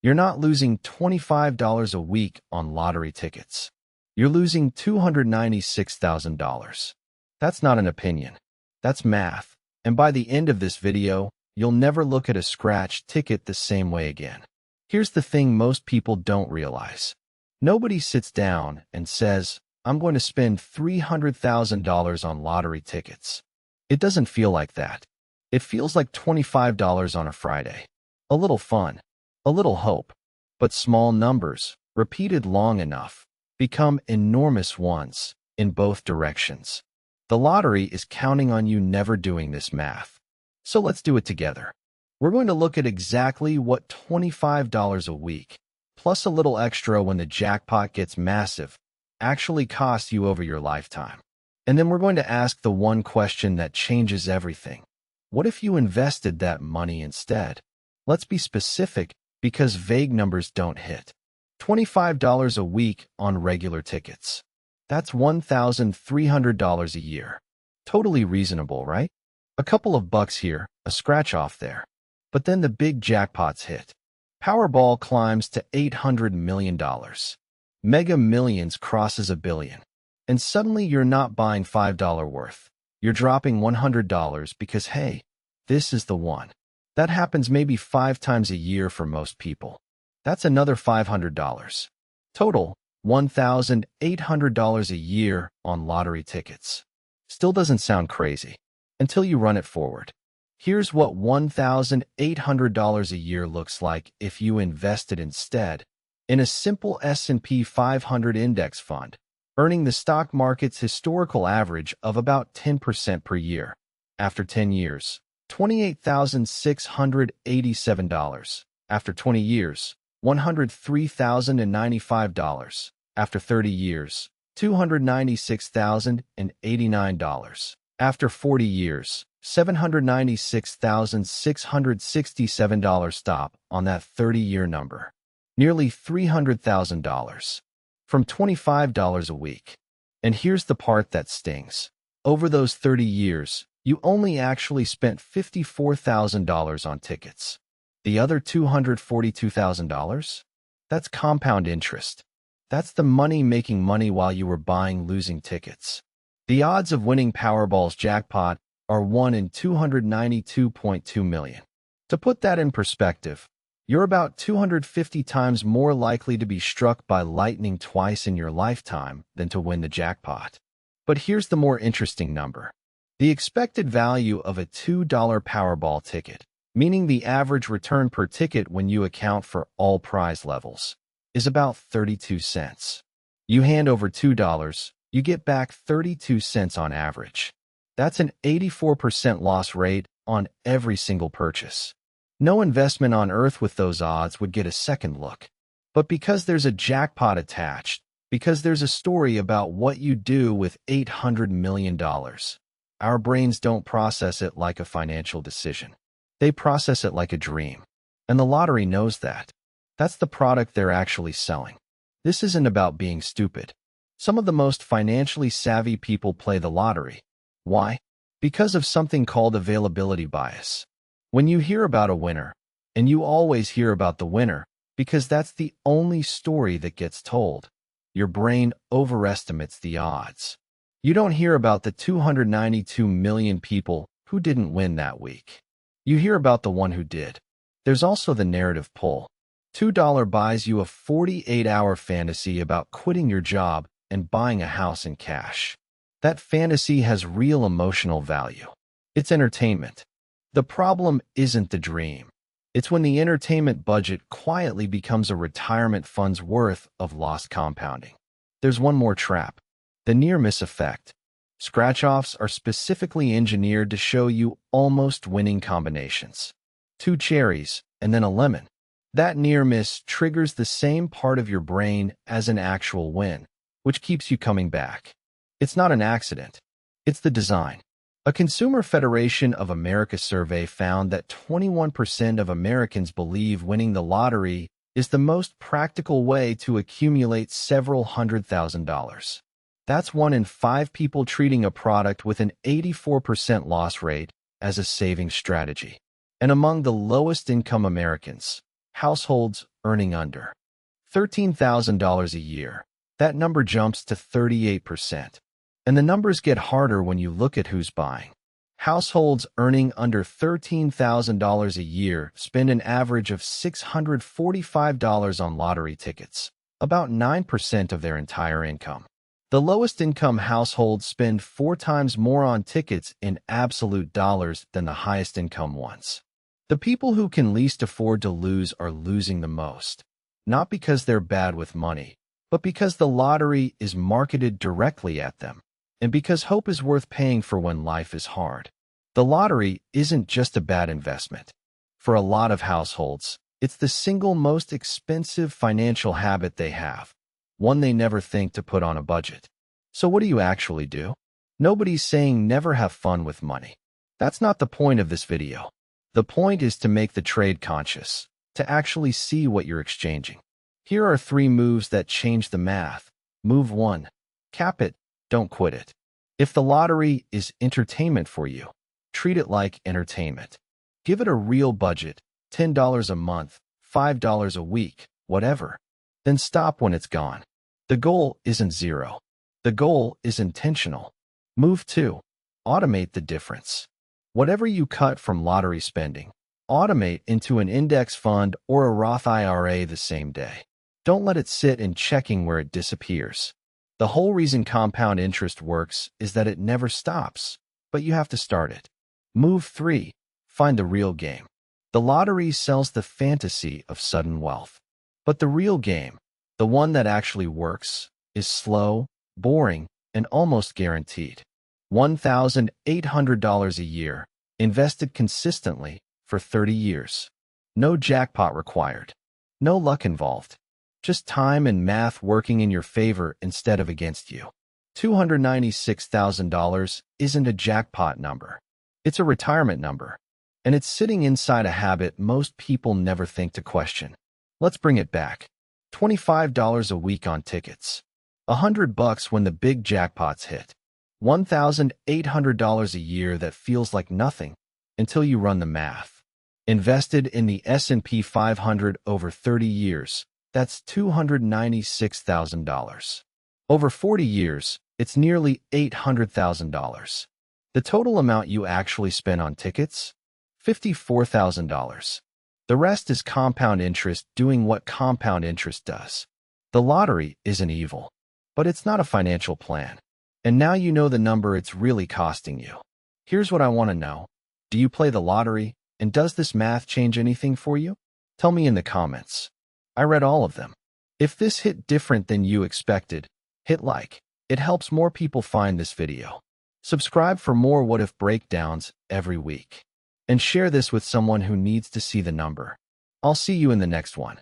You're not losing $25 a week on lottery tickets. You're losing $296,000. That's not an opinion. That's math. And by the end of this video, you'll never look at a scratch ticket the same way again. Here's the thing most people don't realize. Nobody sits down and says, I'm going to spend $300,000 on lottery tickets. It doesn't feel like that. It feels like $25 on a Friday. A little fun, a little hope. But small numbers, repeated long enough, become enormous ones in both directions. The lottery is counting on you never doing this math. So let's do it together. We're going to look at exactly what $25 a week, plus a little extra when the jackpot gets massive, actually costs you over your lifetime. And then we're going to ask the one question that changes everything. What if you invested that money instead? Let's be specific because vague numbers don't hit. $25 a week on regular tickets. That's $1,300 a year. Totally reasonable, right? A couple of bucks here, a scratch off there. But then the big jackpots hit. Powerball climbs to $800 million. Mega Millions crosses $1 billion. And suddenly you're not buying $5 worth. You're dropping $100 because, hey, this is the one. That happens maybe 5 times a year for most people. That's another $500. Total, $1,800 a year on lottery tickets. Still doesn't sound crazy until you run it forward. Here's what $1,800 a year looks like if you invested instead in a simple S&P 500 index fund, earning the stock market's historical average of about 10% per year. After 10 years, $28,687. After 20 years, $103,095. After 30 years, $296,089. After 40 years, $796,667. Stop on that 30-year number. Nearly $300,000 from $25 a week. And here's the part that stings. Over those 30 years, you only actually spent $54,000 on tickets. The other $242,000? That's compound interest. That's the money making money while you were buying losing tickets. The odds of winning Powerball's jackpot are 1 in 292.2 million. To put that in perspective, you're about 250 times more likely to be struck by lightning twice in your lifetime than to win the jackpot. But here's the more interesting number. The expected value of a $2 Powerball ticket, meaning the average return per ticket when you account for all prize levels, is about 32 cents. You hand over $2, you get back 32 cents on average. That's an 84% loss rate on every single purchase. No investment on earth with those odds would get a second look. But because there's a jackpot attached, because there's a story about what you do with $800 million, our brains don't process it like a financial decision. They process it like a dream. And the lottery knows that. That's the product they're actually selling. This isn't about being stupid. Some of the most financially savvy people play the lottery. Why? Because of something called availability bias. When you hear about a winner, and you always hear about the winner because that's the only story that gets told, your brain overestimates the odds. You don't hear about the 292 million people who didn't win that week. You hear about the one who did. There's also the narrative pull. $2 buys you a 48-hour fantasy about quitting your job and buying a house in cash. That fantasy has real emotional value. It's entertainment. The problem isn't the dream. It's when the entertainment budget quietly becomes a retirement fund's worth of lost compounding. There's one more trap. The near-miss effect. Scratch-offs are specifically engineered to show you almost winning combinations. 2 cherries and then a lemon. That near-miss triggers the same part of your brain as an actual win, which keeps you coming back. It's not an accident. It's the design. A Consumer Federation of America survey found that 21% of Americans believe winning the lottery is the most practical way to accumulate several $100,000. That's 1 in 5 people treating a product with an 84% loss rate as a savings strategy. And among the lowest income Americans, Households earning under $13,000 a year. That number jumps to 38%. And the numbers get harder when you look at who's buying. Households earning under $13,000 a year spend an average of $645 on lottery tickets, about 9% of their entire income. The lowest income households spend 4 times more on tickets in absolute dollars than the highest income ones. The people who can least afford to lose are losing the most, not because they're bad with money, but because the lottery is marketed directly at them, and because hope is worth paying for when life is hard. The lottery isn't just a bad investment. For a lot of households, it's the single most expensive financial habit they have, one they never think to put on a budget. So what do you actually do? Nobody's saying never have fun with money. That's not the point of this video. The point is to make the trade conscious, to actually see what you're exchanging. Here are 3 moves that change the math. Move 1. Cap it, don't quit it. If the lottery is entertainment for you, treat it like entertainment. Give it a real budget, $10 a month, $5 a week, whatever. Then stop when it's gone. The goal isn't zero. The goal is intentional. Move 2. Automate the difference. Whatever you cut from lottery spending, automate into an index fund or a Roth IRA the same day. Don't let it sit in checking where it disappears. The whole reason compound interest works is that it never stops, but you have to start it. Move 3. Find the real game. The lottery sells the fantasy of sudden wealth. But the real game, the one that actually works, is slow, boring, and almost guaranteed. $1,800 a year, invested consistently for 30 years. No jackpot required. No luck involved. Just time and math working in your favor instead of against you. $296,000 isn't a jackpot number. It's a retirement number. And it's sitting inside a habit most people never think to question. Let's bring it back. $25 a week on tickets. $100 when the big jackpots hit. $1,800 a year that feels like nothing until you run the math. Invested in the S&P 500 over 30 years, that's $296,000. Over 40 years, it's nearly $800,000. The total amount you actually spent on tickets? $54,000. The rest is compound interest doing what compound interest does. The lottery isn't evil, but it's not a financial plan. And now you know the number it's really costing you. Here's what I want to know. Do you play the lottery, and does this math change anything for you? Tell me in the comments. I read all of them. If this hit different than you expected, hit like. It helps more people find this video. Subscribe for more what-if breakdowns every week. And share this with someone who needs to see the number. I'll see you in the next one.